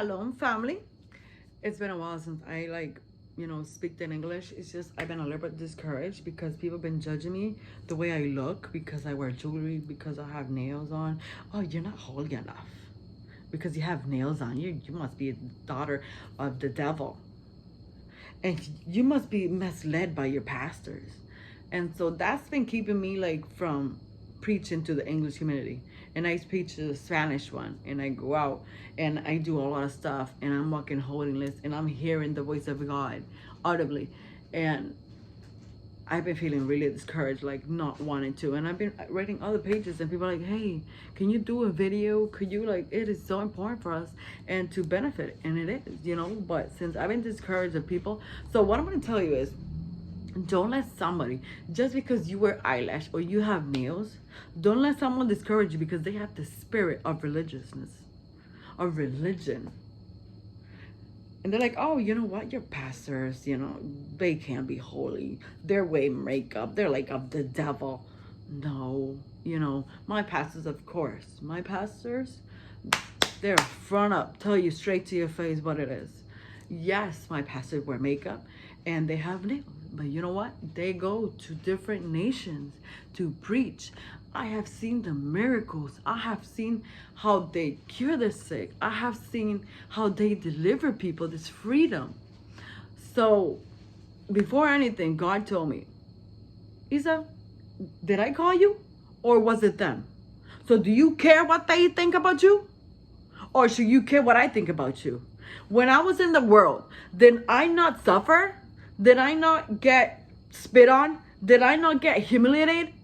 Shalom, family. It's been a while since I speak in English. It's just I've been a little bit discouraged because people have been judging me the way I look because I wear jewelry, because I have nails on. Oh, you're not holy enough because you have nails on. You must be a daughter of the devil, and you must be misled by your pastors. And so that's been keeping me from preaching to the English community. And I preach to the Spanish one, and I go out and I do a lot of stuff, and I'm walking holiness, and I'm hearing the voice of God audibly. And I've been feeling really discouraged, not wanting to. And I've been writing other pages, and people are like, hey, can you do a video? Could you, it is so important for us and to benefit. And it is, but since I've been discouraged of people, so what I'm going to tell you is, don't let somebody, just because you wear eyelash or you have nails, don't let someone discourage you because they have the spirit of religiousness, of religion. And they're like, oh, you know what? Your pastors, they can't be holy. They're wearing makeup. They're like of the devil. No, my pastors, of course. My pastors, they're front up, tell you straight to your face what it is. Yes, my pastors wear makeup and they have nails. But you know what? They go to different nations to preach. I have seen the miracles. I have seen how they cure the sick. I have seen how they deliver people this freedom. So before anything, God told me, Isa, did I call you? Or was it them? So do you care what they think about you? Or should you care what I think about you? When I was in the world, did I not suffer? Did I not get spit on? Did I not get humiliated?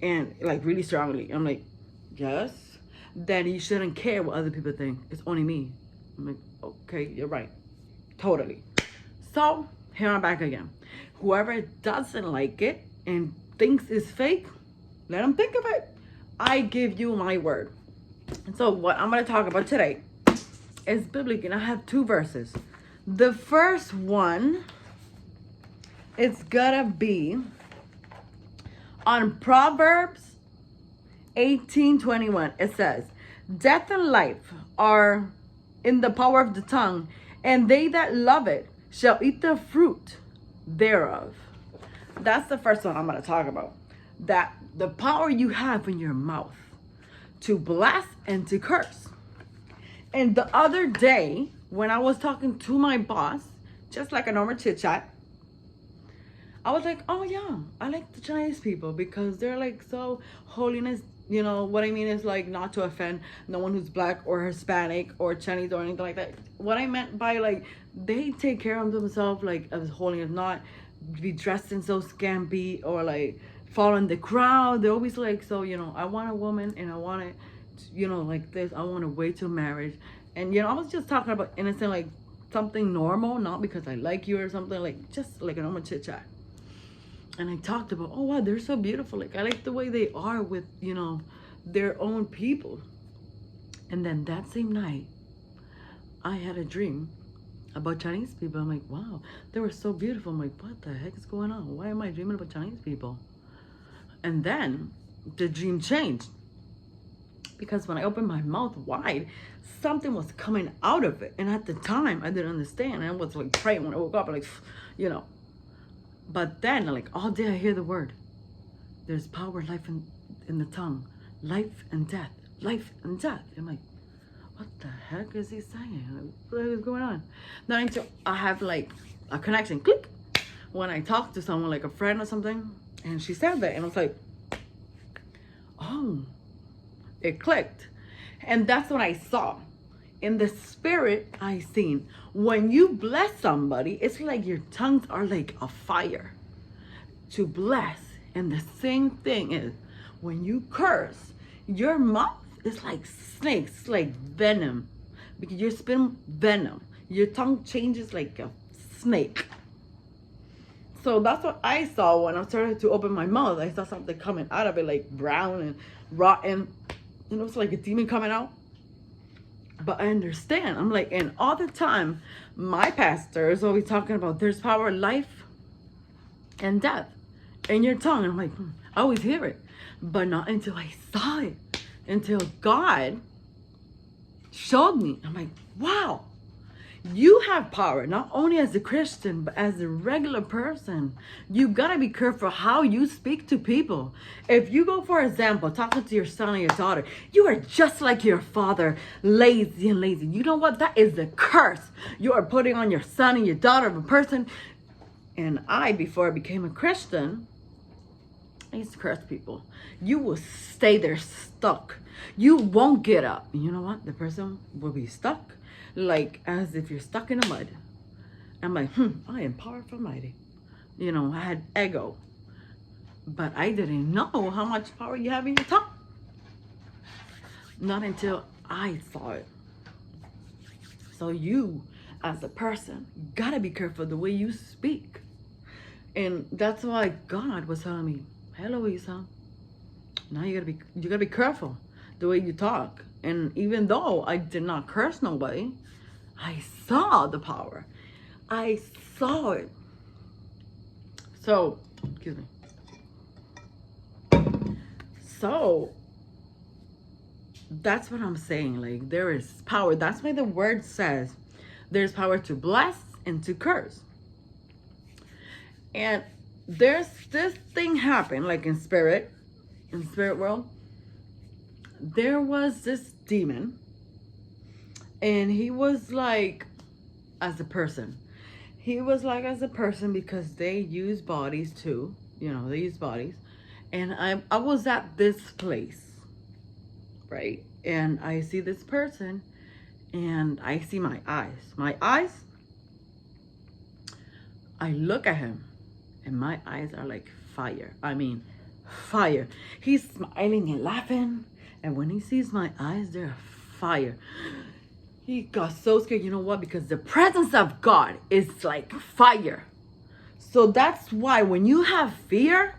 And really strongly. I'm like, yes. Then you shouldn't care what other people think. It's only me. I'm like, okay, you're right. Totally. So here I'm back again. Whoever doesn't like it and thinks it's fake, let them think of it. I give you my word. And so what I'm going to talk about today is biblical, and I have two verses. The first one is gonna be on Proverbs 18:21. It says, death and life are in the power of the tongue, and they that love it shall eat the fruit thereof. That's the first one I'm going to talk about. That the power you have in your mouth to bless and to curse. And the other day, when I was talking to my boss, just like a normal chit chat, I was like, oh yeah, I like the Chinese people because they're so holiness. What I mean is not to offend no one who's black or Hispanic or Chinese or anything like that. What I meant by they take care of themselves as holiness, not be dressed in so scampy or following the crowd. They're always so, I want a woman and I want it, like this. I want to wait till marriage. And, I was just talking about innocent, something normal, not because I like you or something, just like a normal chit chat. And I talked about, oh, wow, they're so beautiful. I like the way they are with, their own people. And then that same night, I had a dream about Chinese people. I'm like, wow, they were so beautiful. I'm like, what the heck is going on? Why am I dreaming about Chinese people? And then the dream changed. Because when I opened my mouth wide, something was coming out of it. And at the time, I didn't understand. I was praying when I woke up, But then, all day I hear the word. There's power, life in the tongue. Life and death. Life and death. I'm like, what the heck is he saying? What the heck is going on? Then I have a connection. Click. When I talk to someone, a friend or something, and she said that. And I was like, oh. It clicked. And that's what I saw. In the spirit, I seen. When you bless somebody, it's like your tongues are like a fire to bless. And the same thing is, when you curse, your mouth is like snakes, like venom. Because you're spitting venom. Your tongue changes like a snake. So that's what I saw when I started to open my mouth. I saw something coming out of it, brown and rotten. It's like a demon coming out. But I understand. I'm and all the time, my pastor is always talking about there's power, life, and death in your tongue. And I'm I always hear it. But not until I saw it. Until God showed me. I'm like, wow. You have power, not only as a Christian, but as a regular person. You gotta be careful how you speak to people. If you go, for example, talking to your son or your daughter, you are just like your father, lazy and lazy. You know what? That is a curse you are putting on your son and your daughter of a person. And before I became a Christian, I used to curse people. You will stay there stuck. You won't get up. You know what? The person will be stuck. Like as if you're stuck in the mud. I'm like, I am powerful, mighty. You know, I had ego. But I didn't know how much power you have in your tongue. Not until I saw it. So you, as a person, gotta be careful the way you speak. And that's why God was telling me, hello, Isa. Now you gotta be careful the way you talk. And even though I did not curse nobody, I saw the power. I saw it. So, excuse me. So, that's what I'm saying. Like, there is power. That's why the word says there's power to bless and to curse. And there's this thing happened, like in spirit world. There was this demon, and he was like, as a person, because they use bodies too, they use bodies. And I was at this place, right? And I see this person, and I see my eyes, I look at him, and my eyes are like fire. I mean, fire. He's smiling and laughing. And when he sees my eyes, they're fire. He got so scared. You know what? Because the presence of God is like fire. So that's why when you have fear,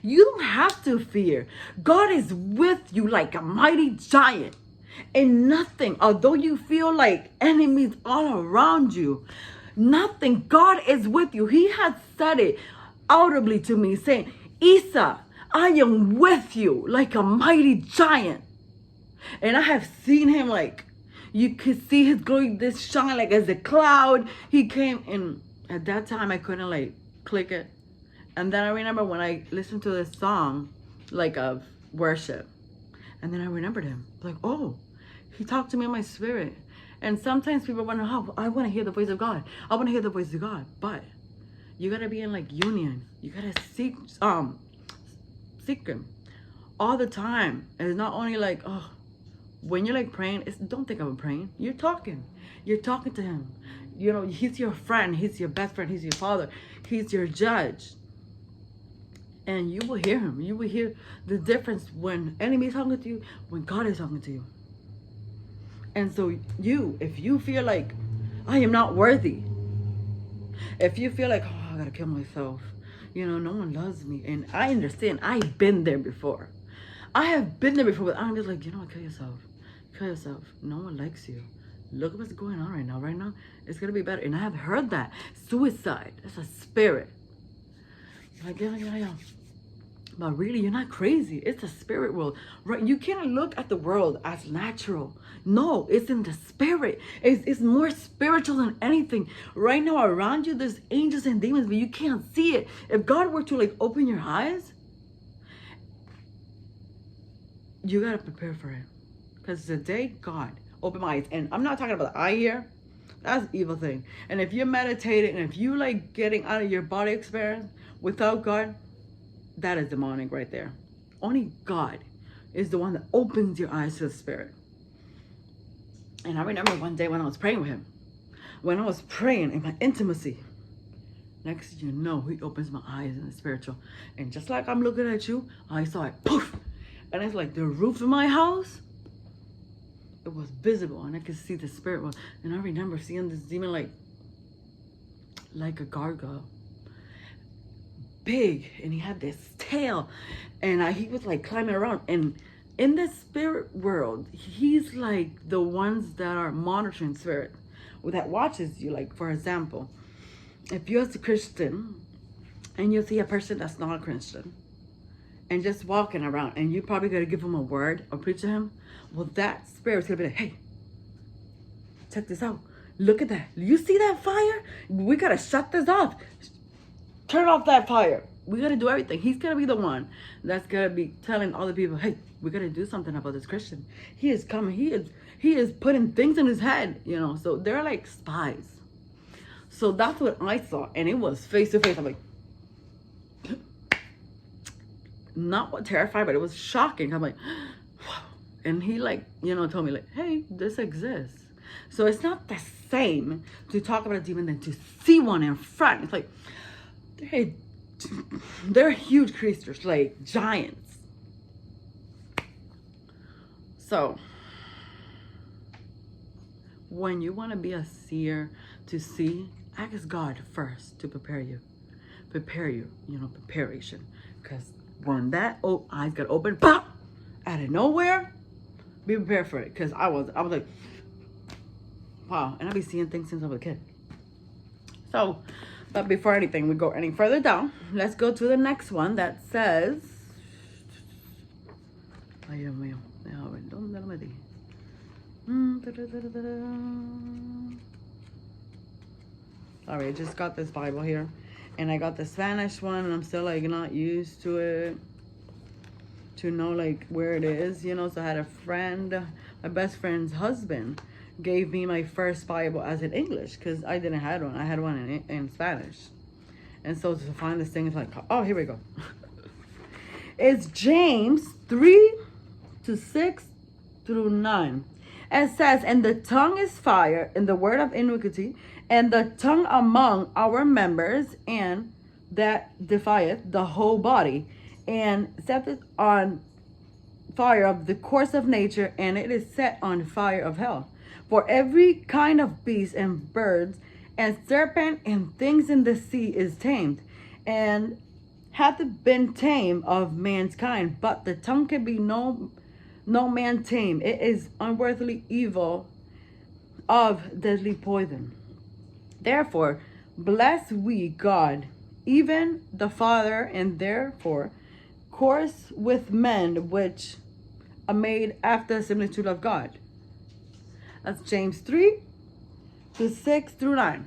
you don't have to fear. God is with you like a mighty giant. And nothing, although you feel like enemies all around you, nothing, God is with you. He had said it audibly to me, saying, Isa, I am with you like a mighty giant. And I have seen him, like, you could see his glory, this shine like as a cloud. He came, and at that time I couldn't like click it. And then I remember when I listened to this song, like of worship, and then I remembered him, like, oh, he talked to me in my spirit. And sometimes people wonder, oh, I want to hear the voice of God. I want to hear the voice of God. But you gotta be in like union. You gotta seek him all the time. And it's not only like, oh, when you're like praying, don't think of him praying. You're talking to him. He's your friend, he's your best friend, he's your father, he's your judge. And you will hear him. You will hear the difference when enemy is talking to you, when God is talking to you. And so if you feel like I am not worthy, if you feel like, oh, I gotta kill myself, no one loves me. And I understand, I've been there before. I have been there before, but I'm just like, kill yourself. Kill yourself. No one likes you. Look at what's going on right now. Right now, it's gonna be better. And I have heard that. Suicide, that's a spirit. Like, yeah. But really, you're not crazy. It's a spirit world, right? You can't look at the world as natural. No, it's in the spirit. It's more spiritual than anything. Right now, around you, there's angels and demons, but you can't see it. If God were to like open your eyes, you gotta prepare for it. Because the day God opened my eyes, and I'm not talking about the eye here. That's an evil thing. And if you're meditating, and if you like getting out of your body experience without God, that is demonic right there. Only God is the one that opens your eyes to the spirit. And I remember one day when I was praying with him, when I was praying in my intimacy, next thing you know, he opens my eyes in the spiritual. And just like I'm looking at you, I saw it, poof. And it's like the roof of my house, it was visible, and I could see the spirit world. And I remember seeing this demon like a gargoyle. Big, and he had this tail, and he was like climbing around. And in the spirit world, he's like the ones that are monitoring spirit, that watches you. Like, for example, if you're a Christian and you see a person that's not a Christian and just walking around, and you probably gotta give him a word or preach to him, well, that spirit's gonna be like, hey, check this out. Look at that. You see that fire? We got to shut this off. Turn off that fire. We got to do everything. He's going to be the one that's going to be telling all the people, hey, we got to do something about this Christian. He is coming. He is putting things in his head, you know. So they're like spies. So that's what I saw. And it was face to face. I'm like, not what terrified, but it was shocking. I'm like, wow. And he like, you know, told me like, hey, this exists. So it's not the same to talk about a demon than to see one in front. It's like, hey, they're huge creatures, like giants. So when you want to be a seer, to see, ask God first to prepare you, you know, preparation. Because when that eyes got open, pop, out of nowhere, be prepared for it. Because I was like, wow. And I've been seeing things since I was a kid. So, but before anything, we go any further down, let's go to the next one that says, ay, Dios mío, déjame ver, ¿dónde lo metí? Sorry, I just got this Bible here. And I got the Spanish one, and I'm still like not used to it, to know like where it is, you know. So I had a friend, my best friend's husband gave me my first Bible as in English, because I didn't have one. I had one in Spanish. And so to find this thing is like, oh, here we go. It's James 3:6-9. It says, and the tongue is fire, and the word of iniquity, and the tongue among our members, and that defieth the whole body, and setteth on fire of the course of nature, and it is set on fire of hell. For every kind of beast and birds and serpent and things in the sea is tamed, and hath been tamed of mankind, but the tongue can be no man tame. It is unworthily evil of deadly poison. Therefore, bless we God, even the Father, and therefore course with men which are made after the similitude of God. That's James 3:6-9.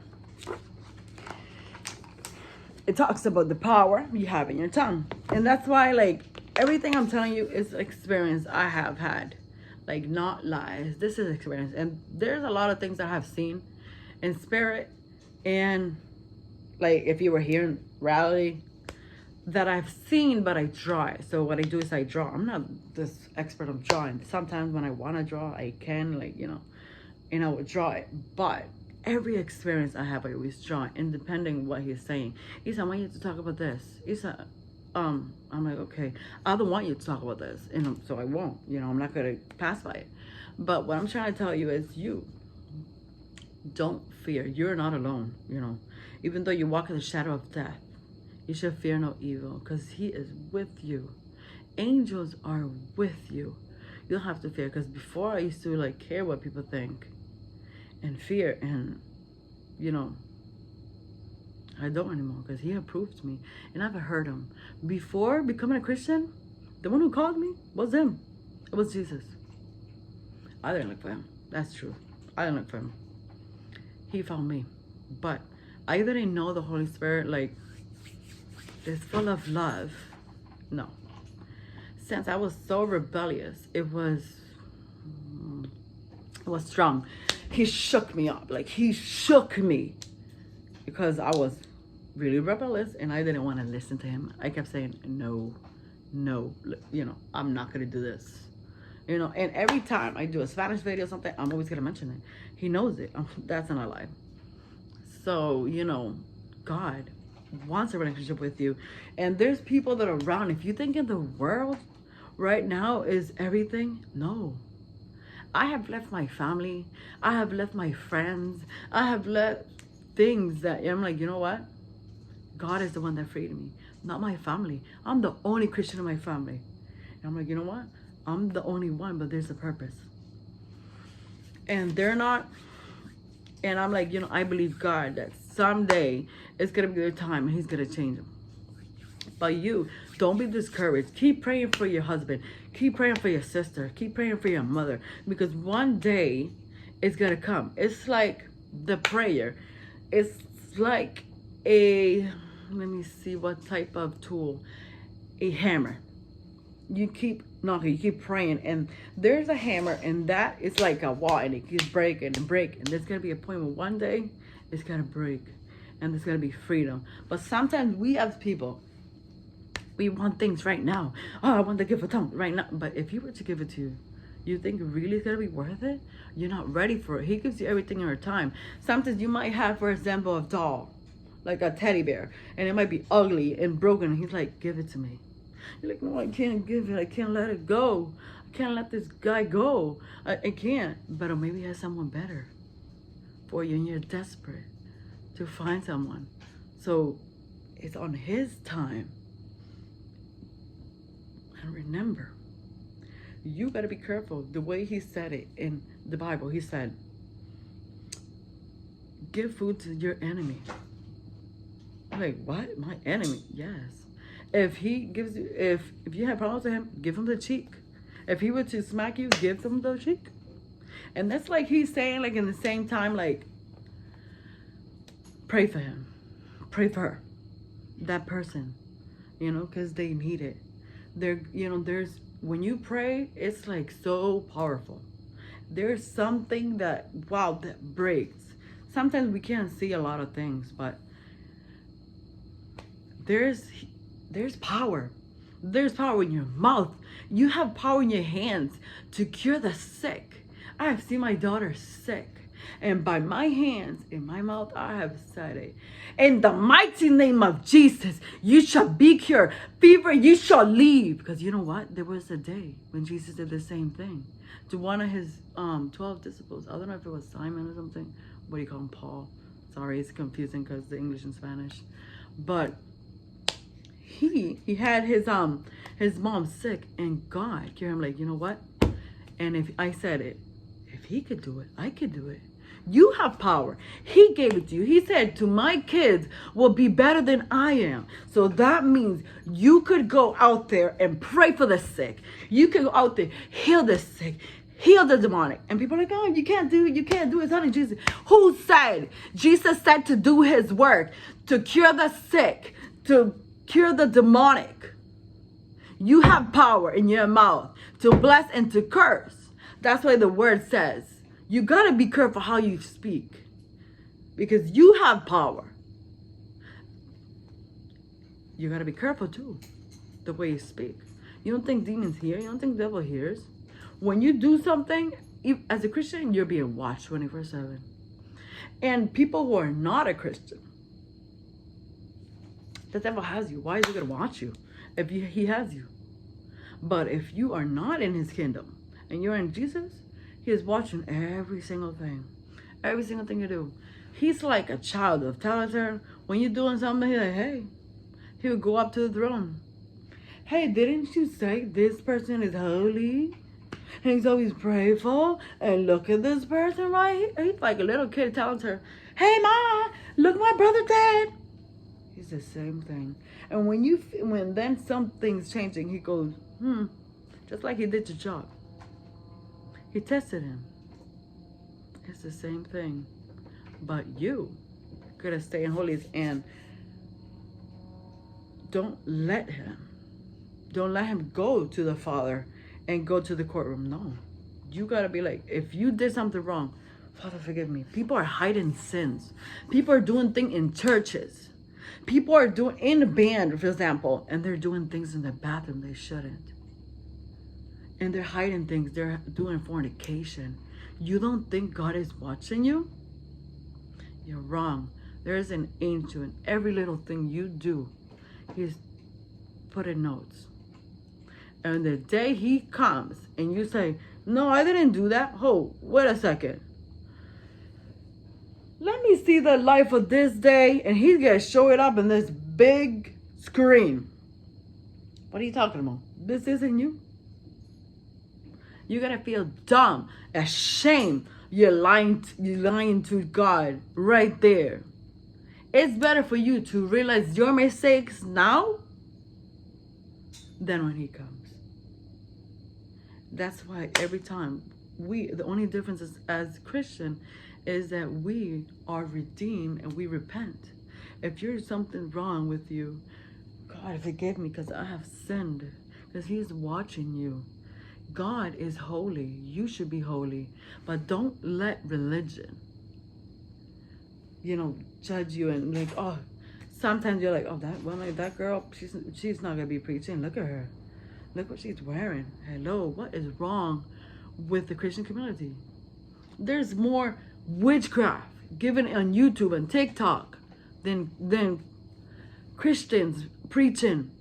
It talks about the power you have in your tongue. And that's why, like, everything I'm telling you is experience I have had. Like, not lies. This is experience. And there's a lot of things I have seen in spirit. And, like, if you were here in reality, that I've seen, but I draw it. So what I do is I draw. I'm not this expert of drawing. Sometimes when I want to draw, I can, like, you know, and I would draw it. But every experience I have, I always draw, and depending what he's saying. He said, I want you to talk about this. He said, I'm like, okay, I don't want you to talk about this. And so I won't, you know, I'm not going to pass by it. But what I'm trying to tell you is you don't fear. You're not alone, you know. Even though you walk in the shadow of death, you should fear no evil, because he is with you. Angels are with you. You don't have to fear, because before I used to like care what people think and fear, and you know, I don't anymore, because he approved me and I've heard him. Before becoming a Christian, the one who called me was him. It was Jesus. I didn't look for him. That's true. I didn't look for him. He found me. But I didn't know the Holy Spirit like is full of love. No. Since I was so rebellious, it was strong. He shook me up. Like, he shook me, because I was really rebellious and I didn't want to listen to him. I kept saying, no, you know, I'm not going to do this. You know, and every time I do a Spanish video or something, I'm always going to mention it. He knows it. That's not a lie. So, you know, God wants a relationship with you. And there's people that are around. If you think in the world right now is everything, no. I have left my family. I have left my friends. I have left things that I'm like, you know what? God is the one that freed me, not my family. I'm the only Christian in my family. And I'm like, you know what? I'm the only one, but there's a purpose. And they're not. And I'm like, you know, I believe God that someday it's going to be their time and he's going to change them. But you, don't be discouraged. Keep praying for your husband. Keep praying for your sister. Keep praying for your mother. Because one day it's gonna come. It's like the prayer. It's like a, let me see what type of tool. A hammer. You keep knocking, you keep praying, and there's a hammer, and that is like a wall, and it keeps breaking and breaking. There's gonna be a point where one day it's gonna break, and there's gonna be freedom. But sometimes we as people, we want things right now. Oh, I want to give a tongue right now. But if he were to give it to you, you think really it's gonna be worth it? You're not ready for it. He gives you everything in your time. Sometimes you might have, for example, a doll, like a teddy bear, and it might be ugly and broken. And he's like, give it to me. You're like, no, I can't give it. I can't let it go. I can't let this guy go. I can't. But maybe he has someone better for you, and you're desperate to find someone. So it's on his time. And remember, you got to be careful. The way he said it in the Bible, he said, give food to your enemy. I'm like, what? My enemy? Yes. If he gives you, if you have problems with him, give him the cheek. If he were to smack you, give him the cheek. And that's like he's saying, like, in the same time, like, pray for him. Pray for her. That person. You know, because they need it. There's, when you pray, it's like so powerful. There's something that, wow, that breaks. Sometimes we can't see a lot of things, but there's power. There's power in your mouth. You have power in your hands to cure the sick. I have seen my daughter sick, and by my hands in my mouth, I have said it. In the mighty name of Jesus, you shall be cured. Fever, you shall leave. Because you know what? There was a day when Jesus did the same thing to one of his 12 disciples. I don't know if it was Simon or something. What do you call him? Paul. Sorry, it's confusing because the English and Spanish. But he had his mom sick, and God cured him. Like, you know what? And if I said it, if he could do it, I could do it. You have power. He gave it to you. He said, to my kids will be better than I am. So that means you could go out there and pray for the sick. You could go out there, heal the sick, heal the demonic. And people are like, oh, you can't do it. You can't do it. It's not in Jesus. Who said? Jesus said to do his work, to cure the sick, to cure the demonic. You have power in your mouth to bless and to curse. That's why the word says, you got to be careful how you speak, because you have power. You got to be careful too, the way you speak. You don't think demons hear? You don't think the devil hears? When you do something, as a Christian, you're being watched 24/7. And people who are not a Christian, the devil has you. Why is he going to watch you if he has you? But if you are not in his kingdom and you're in Jesus, he is watching every single thing. Every single thing you do. He's like a child of telling. When you're doing something, he's like, hey. He would go up to the throne. Hey, didn't you say this person is holy? And he's always prayerful. And look at this person right here. He's like a little kid telling her, hey, Ma, look, my brother dead. He's the same thing. And when then something's changing, he goes, just like he did to Job. He tested him. It's the same thing. But you gotta stay in holiness, and don't let him go to the Father and go to the courtroom. No. You gotta be like, if you did something wrong, Father, forgive me. People are hiding sins. People are doing things in churches. People are doing in the band, for example, and they're doing things in the bathroom they shouldn't. And they're hiding things. They're doing fornication. You don't think God is watching you? You're wrong. There is an angel in every little thing you do. He's put in notes. And the day he comes and you say, no, I didn't do that. Oh, wait a second. Let me see the life of this day. And he's going to show it up in this big screen. What are you talking about? This isn't you. You're going to feel dumb, ashamed. You're lying to God right there. It's better for you to realize your mistakes now than when he comes. That's why every time the only difference is, as Christian, is that we are redeemed and we repent. If there's something wrong with you, God, forgive me because I have sinned. Because He's watching you. God is holy. You should be holy. But don't let religion, judge you and like, oh, sometimes you're like, oh, that girl, she's not gonna be preaching. Look at her. Look what she's wearing. Hello, what is wrong with the Christian community? There's more witchcraft given on YouTube and TikTok than Christians preaching.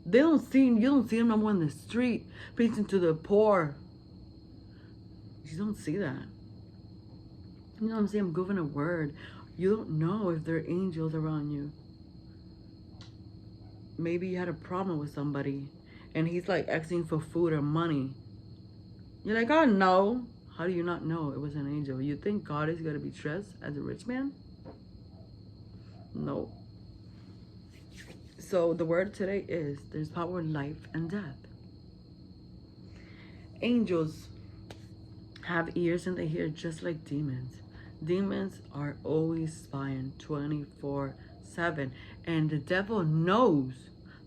You don't see them no more in the street preaching to the poor. You don't see that. You don't see them giving a word. You don't know if there are angels around you. Maybe you had a problem with somebody and he's like asking for food or money. You're like, oh no. How do you not know it was an angel? You think God is going to be dressed as a rich man? No. So the word today is, there's power in life and death. Angels have ears and they hear just like demons. Demons are always spying 24/7. And the devil knows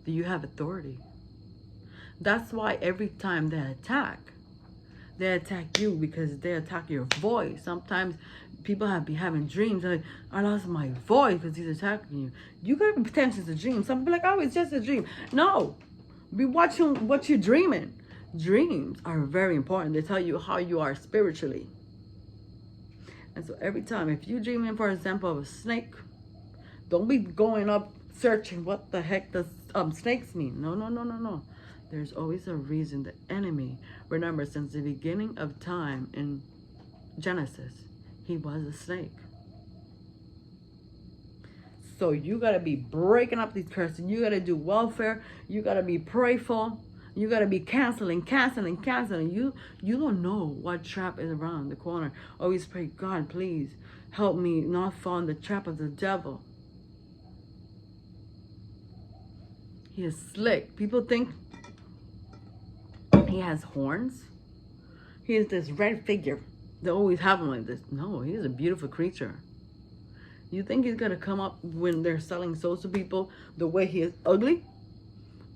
that you have authority. That's why every time they attack you because they attack your voice. Sometimes people be having dreams like, I lost my voice because he's attacking you. You got to pay attention to dreams. Some people are like, oh, it's just a dream. No. Be watching what you're dreaming. Dreams are very important. They tell you how you are spiritually. And so every time, if you're dreaming, for example, of a snake, don't be going up searching what the heck does snakes mean. No. There's always a reason. The enemy, remember, since the beginning of time in Genesis, he was a snake. So you got to be breaking up these curses. You got to do welfare. You got to be prayerful. You got to be canceling. You don't know what trap is around the corner. Always pray, God, please help me not fall in the trap of the devil. He is slick. People think he has horns. He is this red figure. They always have him like this. No, he's a beautiful creature. You think he's going to come up when they're selling souls to people the way he is ugly?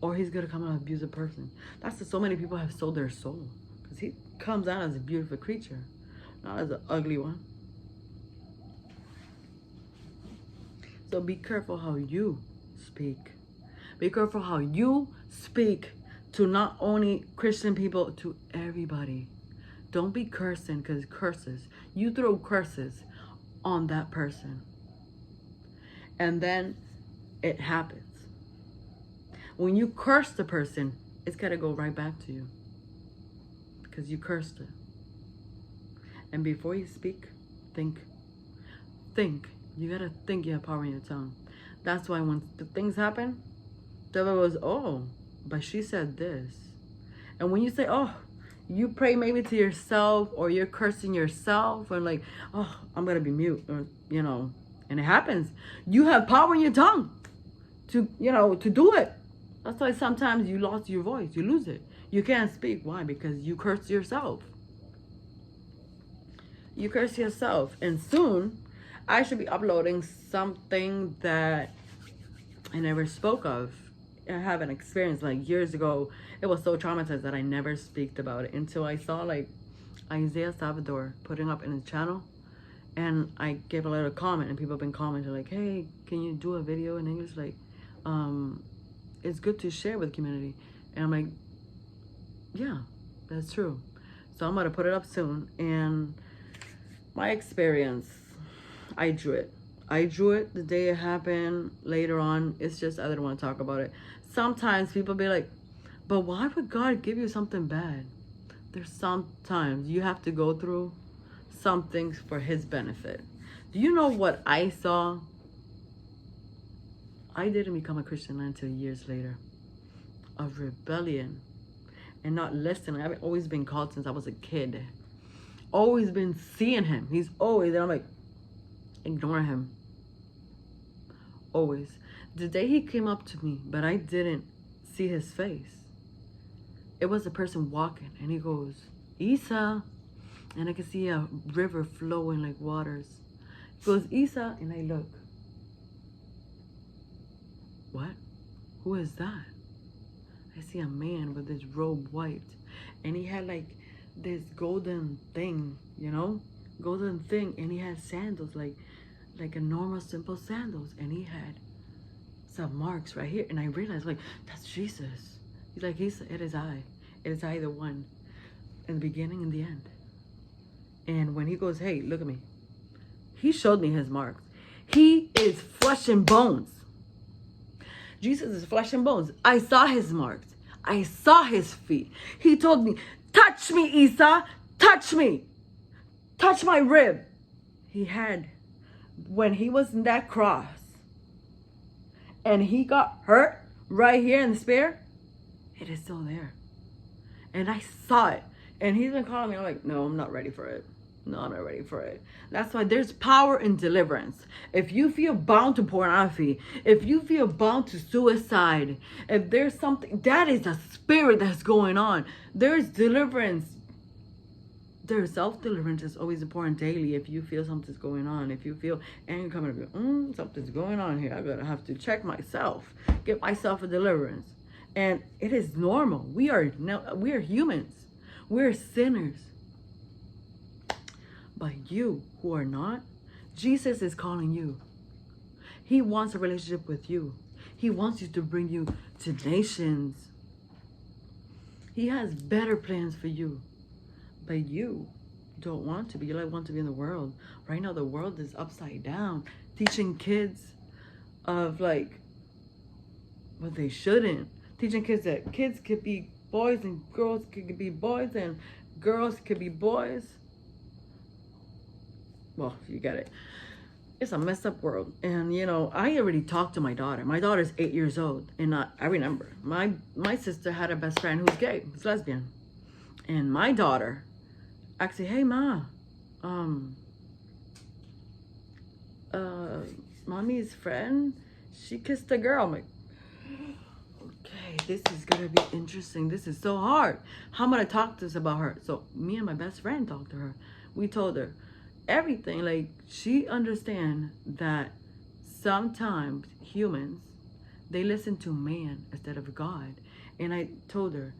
Or he's going to come out an abusive person? That's why so many people have sold their soul. Because he comes out as a beautiful creature. Not as an ugly one. So be careful how you speak. Be careful how you speak to not only Christian people, to everybody. Don't be cursing, because curses, you throw curses on that person. And then it happens. When you curse the person, it's got to go right back to you. Because you cursed it. And before you speak, think. Think. You got to think you have power in your tongue. That's why when the things happen, the devil goes, oh, but she said this. And when you say, oh, you pray maybe to yourself, or you're cursing yourself, or like, oh, I'm going to be mute, or, and it happens. You have power in your tongue to do it. That's why sometimes you lost your voice. You lose it. You can't speak. Why? Because you curse yourself. You curse yourself. And soon, I should be uploading something that I never spoke of. I have an experience like years ago. It was so traumatized that I never speak about it until I saw like Isaiah Salvador putting up in his channel. And I gave a little comment, and people have been commenting like, hey, can you do a video in English? Like, it's good to share with the community. And I'm like, yeah, that's true. So I'm going to put it up soon. And my experience, I drew it. I drew it the day it happened. Later on, it's just I didn't want to talk about it. Sometimes people be like, but why would God give you something bad? There's sometimes you have to go through some things for his benefit. Do you know what I saw? I didn't become a Christian until years later. Of rebellion and not listening. I've always been called since I was a kid. Always been seeing him. He's always, and I'm like, ignore him. Always. The day he came up to me, but I didn't see his face. It was a person walking, and he goes, Isa. And I can see a river flowing like waters. He goes, Isa, and I look. What? Who is that? I see a man with his robe white. And he had like this golden thing, you know? Golden thing. And he had sandals, like a normal, simple sandals. And he had some marks right here. And I realized, like, that's Jesus. He's like, Isa, it is I. It is I, the one. In the beginning and the end. And when he goes, hey, look at me. He showed me his marks. He is flesh and bones. Jesus is flesh and bones. I saw his marks. I saw his feet. He told me, touch me, Isa. Touch me. Touch my rib. He had, when he was in that cross, and he got hurt right here in the spear, it is still there. And I saw it. And he's been calling me. I'm like, no, I'm not ready for it. No, I'm not ready for it. That's why there's power in deliverance. If you feel bound to pornography, if you feel bound to suicide, if there's something, that is a spirit that's going on. There's deliverance. There's self-deliverance is always important daily. If you feel something's going on, if you feel anger coming up, something's going on here. I'm going to have to check myself, get myself a deliverance. And it is normal. We are humans. We're sinners. But you who are not, Jesus is calling you. He wants a relationship with you. He wants you to bring you to nations. He has better plans for you. But you don't want to be. You want to be in the world. Right now the world is upside down. Teaching kids of like what they shouldn't. Teaching kids that kids could be boys and girls could be boys and girls could be boys. Well, you get it. It's a messed up world. And, you know, I already talked to my daughter. My daughter's 8 years old. And I remember, my sister had a best friend who's gay. Who's lesbian. And my daughter actually, hey, Ma. Mommy's friend, she kissed a girl. I'm like, okay, this is going to be interesting. This is so hard. How am I going to talk to this about her? So me and my best friend talked to her. We told her everything. Like, she understand that sometimes humans, they listen to man instead of God. And I told her,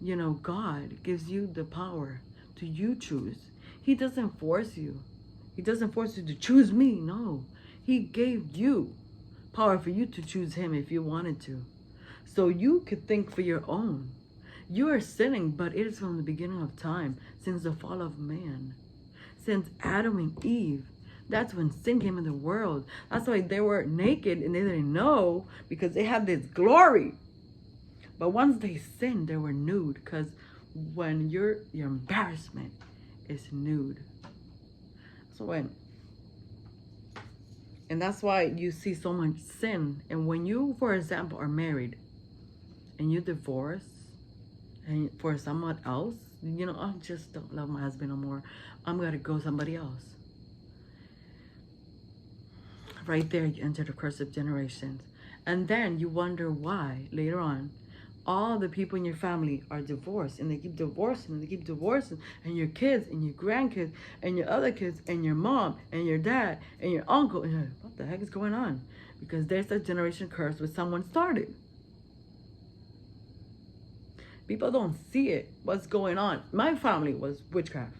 you know, God gives you the power to you choose. He doesn't force you. He doesn't force you to choose me. No, he gave you power for you to choose him if you wanted to. So you could think for your own. You are sinning, but it is from the beginning of time, since the fall of man. Since Adam and Eve, that's when sin came in the world. That's why they were naked and they didn't know, because they had this glory. But once they sinned, they were nude, because when your embarrassment is nude. And that's why you see so much sin. And when you, for example, are married and you divorce and for someone else, you know, I just don't love my husband no more. I'm going to go somebody else. Right there, you enter the curse of generations. And then you wonder why later on all the people in your family are divorced, and they keep divorcing and they keep divorcing, and your kids and your grandkids and your other kids and your mom and your dad and your uncle, and you're like, what the heck is going on? Because there's a generation curse where someone started. People don't see it, what's going on. My family was witchcraft.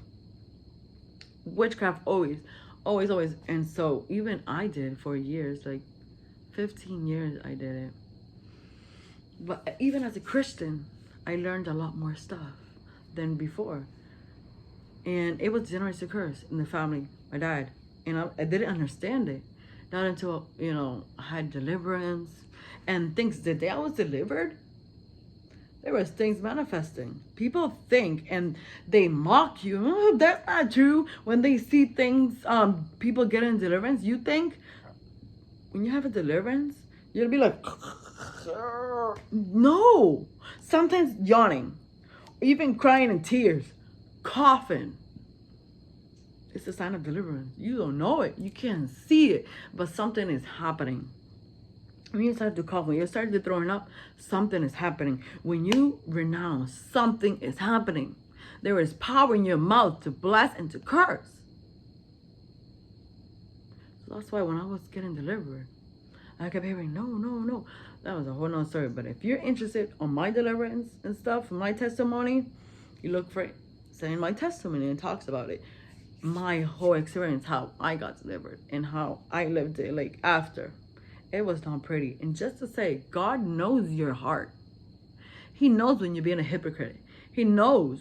Witchcraft always. And so even I did for years, like 15 years I did it. But even as a Christian, I learned a lot more stuff than before. And it was generation curse in the family. My dad. And I didn't understand it. Not until, you know, I had deliverance and things. The day I was delivered, there was things manifesting. People think and they mock you. Oh, that's not true. When they see things, people get in deliverance, you think when you have a deliverance, you'll be like, no. Sometimes yawning, even crying in tears, coughing. It's a sign of deliverance. You don't know it. You can't see it, but something is happening. When you start to cough, when you start to throwing up, something is happening. When you renounce, something is happening. There is power in your mouth to bless and to curse. So that's why when I was getting delivered, I kept hearing, no, no, no. That was a whole nother story. But if you're interested on my deliverance and stuff, my testimony, you look for it. Saying my testimony and talks about it. My whole experience, how I got delivered and how I lived it, like after. It was not pretty. And just to say, God knows your heart. He knows when you're being a hypocrite. He knows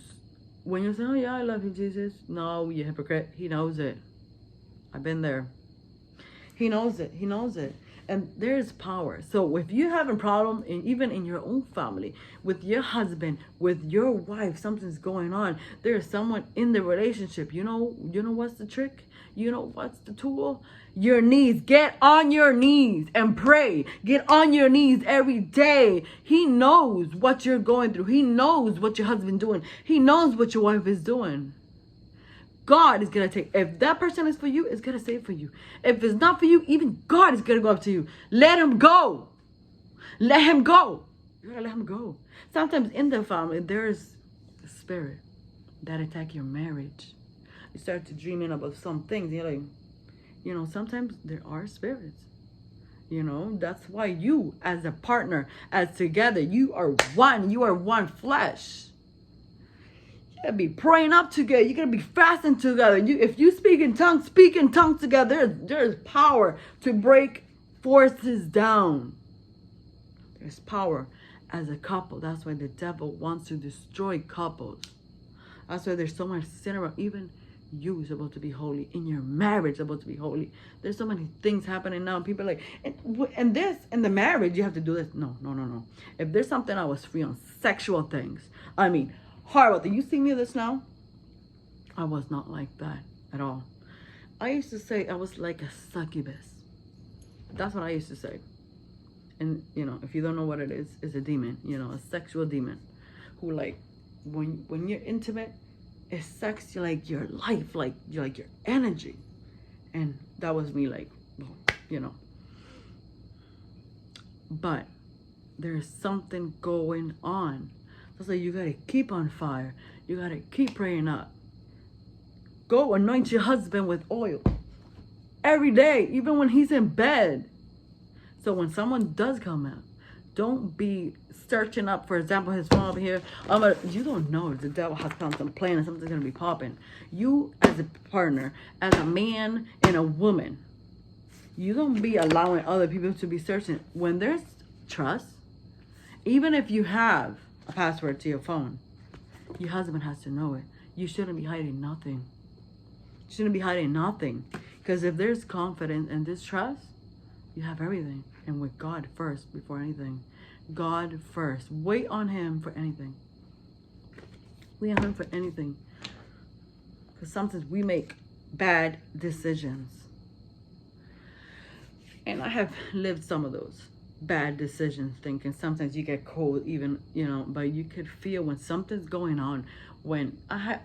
when you're saying, oh yeah, I love you, Jesus. No, you're a hypocrite. He knows it. I've been there. He knows it. He knows it. And there's power. So if you're having a problem, even in your own family, with your husband, with your wife, something's going on, there's someone in the relationship. You know what's the trick? You know what's the tool? Your knees. Get on your knees and pray. Get on your knees every day. He knows what you're going through. He knows what your husband's doing. He knows what your wife is doing. God is going to take, if that person is for you, it's going to stay for you. If it's not for you, even God is going to go up to you. Let him go. Let him go. You got to let him go. Sometimes in the family, there's a spirit that attack your marriage. You start to dreaming about some things. You're like, sometimes there are spirits. That's why you as a partner, as together, you are one. You are one flesh. You gotta be praying up together. You gotta be fasting together. If you speak in tongues together. There's power to break forces down. There's power as a couple. That's why the devil wants to destroy couples. That's why there's so much sin around. Even you is supposed to be holy. In your marriage, supposed to be holy. There's so many things happening now. People are like, and this, in the marriage, you have to do this. No. If there's something I was free on, sexual things. Horrible thing. You see me this now? I was not like that at all. I used to say I was like a succubus. That's what I used to say. And, if you don't know what it is, it's a demon, a sexual demon. Who, like, when you're intimate, it sucks you like your life, like your energy. And that was me, like, But there's something going on. So you gotta keep on fire. You gotta keep praying up. Go anoint your husband with oil every day, even when he's in bed. So when someone does come out, don't be searching up, for example, his phone over here. You don't know if the devil has found some plan and something's gonna be popping. You as a partner, as a man and a woman, you don't be allowing other people to be searching. When there's trust, even if you have a password to your phone, your husband has to know it. You shouldn't be hiding nothing. You shouldn't be hiding nothing. Because if there's confidence and this trust, you have everything. And with God first before anything. God first. Wait on him for anything. Wait on him for anything. Because sometimes we make bad decisions. And I have lived some of those bad decisions, thinking sometimes you get cold even, but you could feel when something's going on. When I've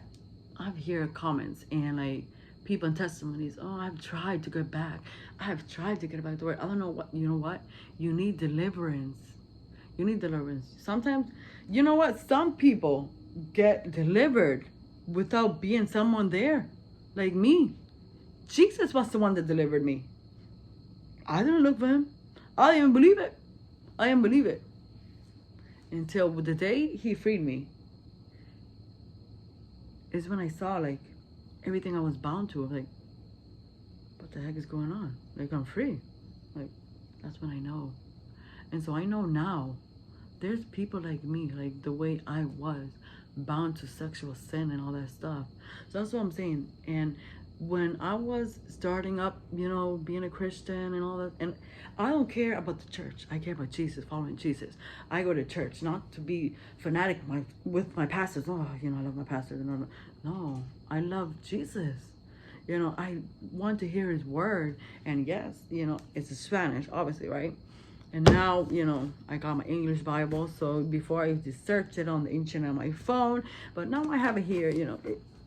heard comments and like people in testimonies, oh, I've tried to get back. I have tried to get back to work. I don't know what, you need deliverance. You need deliverance. Sometimes, some people get delivered without being someone there. Like me. Jesus was the one that delivered me. I didn't look for him. I didn't even believe it. I didn't believe it. Until the day he freed me. Is when I saw, like, everything I was bound to. Like, what the heck is going on? Like, I'm free. Like, that's when I know. And so I know now, there's people like me, like the way I was, bound to sexual sin and all that stuff. So that's what I'm saying. And when I was starting up, being a Christian and all that, and I don't care about the church. I care about Jesus, following Jesus. I go to church not to be fanatic with my pastors. Oh, I love my pastors. No, I love Jesus. I want to hear his word. And yes, it's Spanish, obviously, right? And now, I got my English Bible. So before I used to search it on the internet on my phone. But now I have it here,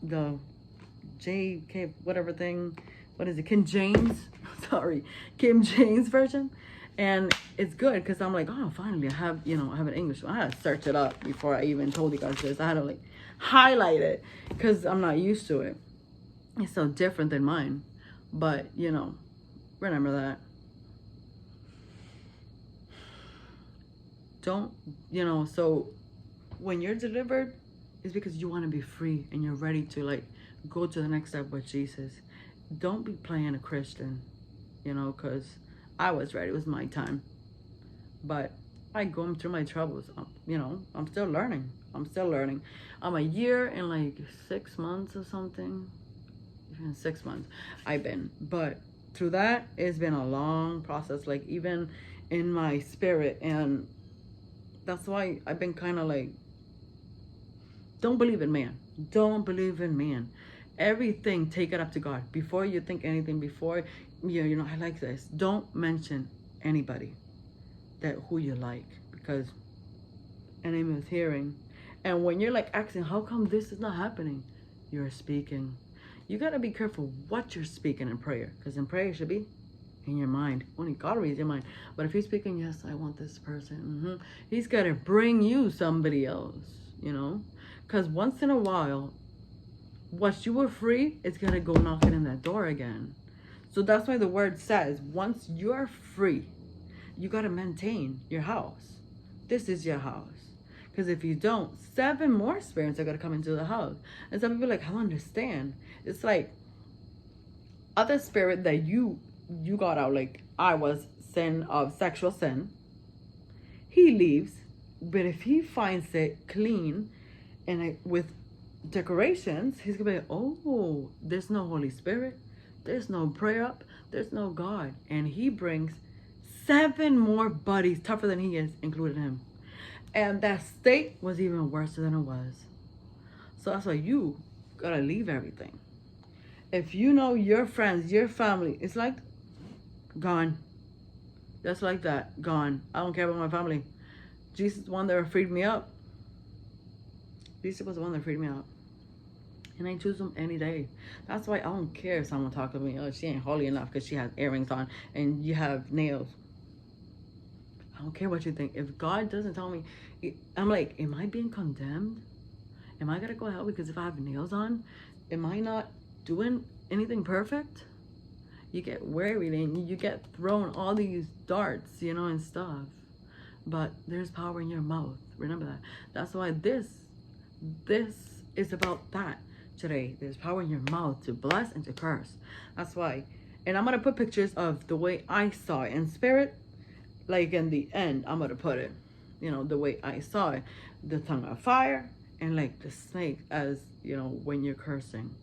the JK, whatever thing. What is it? King James? Sorry. King James version. And it's good because I'm like, oh, finally I have, I have an English one. I had to search it up before I even told you guys this. I had to like highlight it because I'm not used to it. It's so different than mine. But, remember that. Don't, so when you're delivered, it's because you want to be free and you're ready to like go to the next step with Jesus. Don't be playing a Christian, because I was ready. It was my time. But I going through my troubles. I'm still learning. I'm a year and like 6 months or something. Even 6 months I've been. But through that, it's been a long process. Like even in my spirit. And that's why I've been kind of like, don't believe in man. Don't believe in man. Everything, take it up to God. Before you think anything, before, I like this. Don't mention anybody that who you like, because enemy is hearing. And when you're like asking, how come this is not happening? You're speaking. You got to be careful what you're speaking in prayer, because in prayer it should be in your mind. Only God reads your mind. But if you're speaking, yes, I want this person, he's got to bring you somebody else, because once in a while, once you were free, it's going to go knocking in that door again. So that's why the word says, once you're free, you got to maintain your house. This is your house. Because if you don't, 7 more spirits are going to come into the house. And some people are like, I don't understand. It's like other spirit that you got out, like I was sin of sexual sin. He leaves. But if he finds it clean and with decorations, he's going to be like, oh, there's no Holy Spirit. There's no prayer up. There's no God. And he brings 7 more buddies tougher than he is, including him. And that state was even worse than it was. So that's why you gotta leave everything. If you know your friends, your family, it's like gone. Just like that, gone. I don't care about my family. Jesus was the one that freed me up. Jesus was the one that freed me up. And I choose him any day. That's why I don't care if someone talks to me, oh, she ain't holy enough because she has earrings on and you have nails. I don't care what you think. If God doesn't tell me, I'm like, am I being condemned? Am I gonna go to hell because if I have nails on? Am I not doing anything perfect? You get worried and you get thrown all these darts, and stuff. But there's power in your mouth. Remember that. That's why this is about that today. There's power in your mouth to bless and to curse. That's why. And I'm gonna put pictures of the way I saw it in spirit. Like in the end, I'm gonna put it, the way I saw it, the tongue of fire and like the snake, as when you're cursing.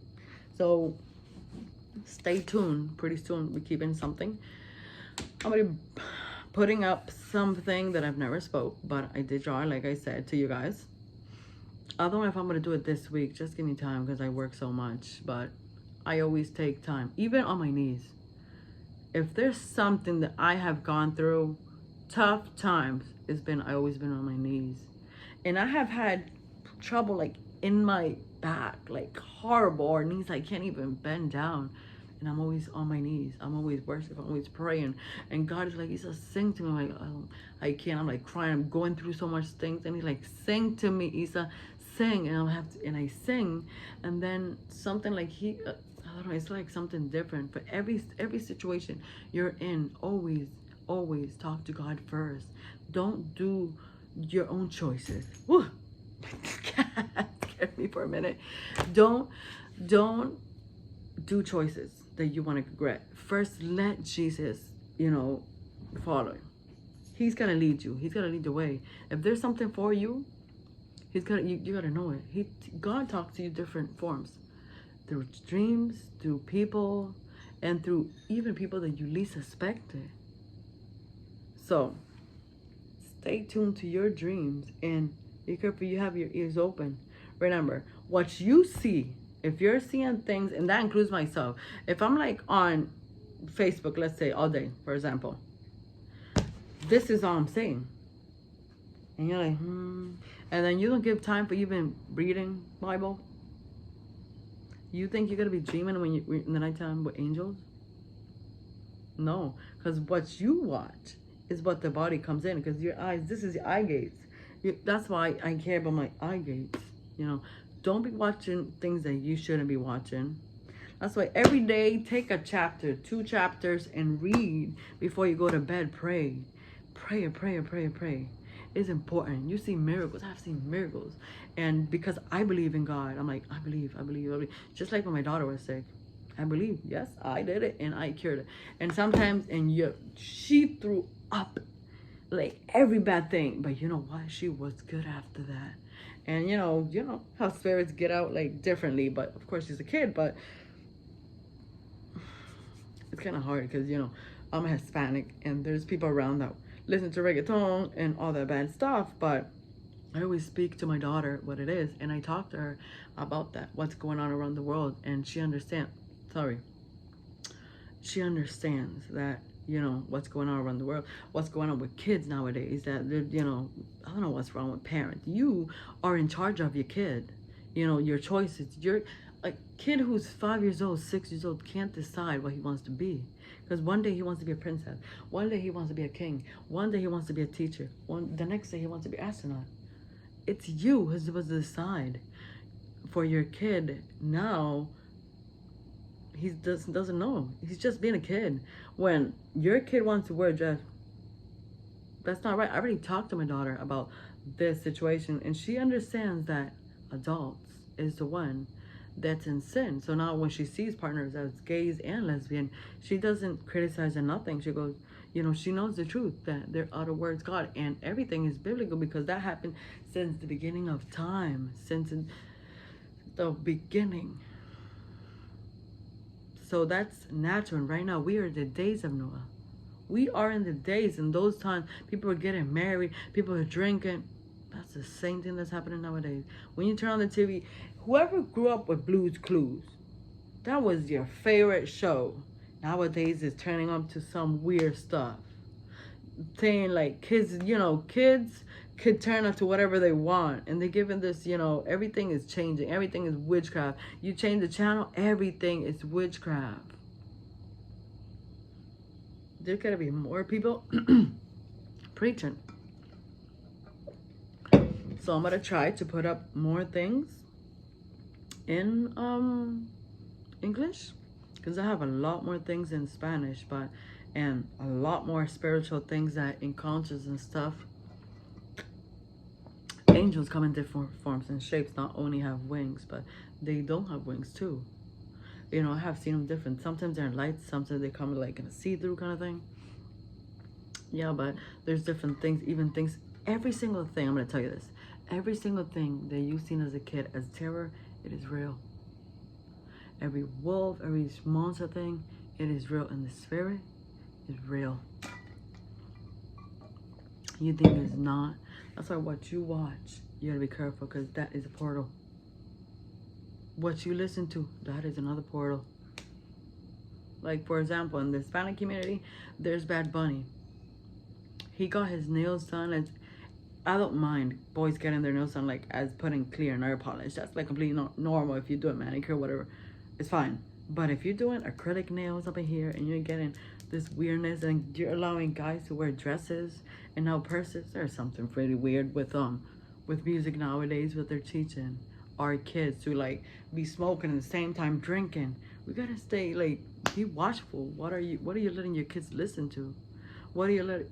So stay tuned. Pretty soon we're keeping something. I'm gonna be putting up something that I've never spoke, but I did draw, like I said to you guys. I don't know if I'm gonna do it this week. Just give me time because I work so much. But I always take time, even on my knees. If there's something that I have gone through, tough times, I always been on my knees. And I have had trouble like in my back, like horrible, or knees I can't even bend down. And I'm always on my knees. I'm always worshiping. I'm always praying. And God is like, He says, sing to me. I'm like, oh, I can't. I'm like crying. I'm going through so much things. And He's like, sing to me, Isa, sing. And I sing. And then something like I don't know, it's like something different. But every situation you're in, always talk to God first. Don't do your own choices. Woo! Scared me for a minute. Don't do choices that you want to regret. First, let Jesus, follow. He's gonna lead you. He's gonna lead the way. If there's something for you, you gotta know it. God talks to you different forms, through dreams, through people, and through even people that you least suspected. So stay tuned to your dreams and be careful you have your ears open. Remember, what you see, if you're seeing things, and that includes myself, if I'm like on Facebook, let's say all day, for example, this is all I'm saying. And you're like, and then you don't give time for even reading Bible. You think you're going to be dreaming when you in the nighttime with angels? No, because what you watch is what the body comes in, because your eyes, this is your eye gates. That's why I care about my eye gates. You know, don't be watching things that you shouldn't be watching. That's why every day take a chapter, 2 chapters, and read before you go to bed. Pray, pray. It's important. You see miracles. I've seen miracles, and because I believe in God, I'm like, I believe. Just like when my daughter was sick, I believe. Yes, I did it, and I cured it. And sometimes, she threw up like every bad thing, but you know what? She was good after that. And you know how spirits get out like differently. But of course, she's a kid, but it's kind of hard because I'm a Hispanic, and there's people around that listen to reggaeton and all that bad stuff. But I always speak to my daughter what it is, and I talk to her about that, what's going on around the world, and she understands. She understands that what's going on around the world, what's going on with kids nowadays. That they're, I don't know what's wrong with parents. You are in charge of your kid. Your choices. A kid who's 5 years old, 6 years old can't decide what he wants to be. Because one day he wants to be a princess. One day he wants to be a king. One day he wants to be a teacher. The next day he wants to be an astronaut. It's you who's supposed to decide for your kid. Now, he doesn't know. He's just being a kid. When your kid wants to wear a dress, that's not right. I already talked to my daughter about this situation, and she understands that adults is the one that's in sin. So now when she sees partners as gays and lesbian, she doesn't criticize or nothing. She goes, she knows the truth, that they're out of words God, and everything is biblical, because that happened since the beginning of time, since the beginning. So that's natural. And right now we are in the days of Noah. We are in the days, in those times people are getting married, people are drinking. That's the same thing that's happening nowadays. When you turn on the TV, whoever grew up with Blue's Clues, that was your favorite show. Nowadays it's turning up to some weird stuff. Saying like kids could turn up to whatever they want. And they're giving this, everything is changing. Everything is witchcraft. You change the channel, everything is witchcraft. There's gotta be more people preaching. So I'm gonna try to put up more things in English, because I have a lot more things in Spanish, and a lot more spiritual things that encounters and stuff. Angels come in different forms and shapes. Not only have wings, but they don't have wings too. I have seen them different. Sometimes they're in lights, sometimes they come like in a see-through kind of thing. Yeah, but there's different things, even things. Every single thing, I'm going to tell you this. Every single thing that you've seen as a kid as terror, it is real. Every wolf, every monster thing, it is real. And the spirit is real. You think it's not. That's why what you watch, you got to be careful, because that is a portal. What you listen to, that is another portal. Like, for example, in the Hispanic community, there's Bad Bunny. He got his nails done as, I don't mind boys getting their nails done like as putting clear nail polish. That's like completely normal. If you do a manicure, whatever, it's fine. But if you're doing acrylic nails up in here and you're getting this weirdness, and you're allowing guys to wear dresses and now purses, there's something pretty weird with music nowadays, what they're teaching our kids to like be smoking at the same time drinking. We gotta stay like, be watchful. What are you letting your kids listen to? What do you let,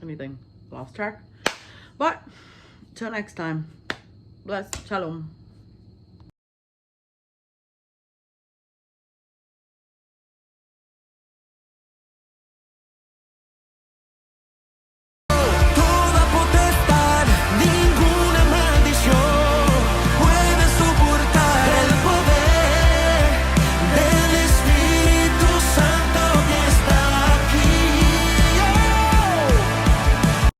anything. Lost track. But till next time, bless, shalom.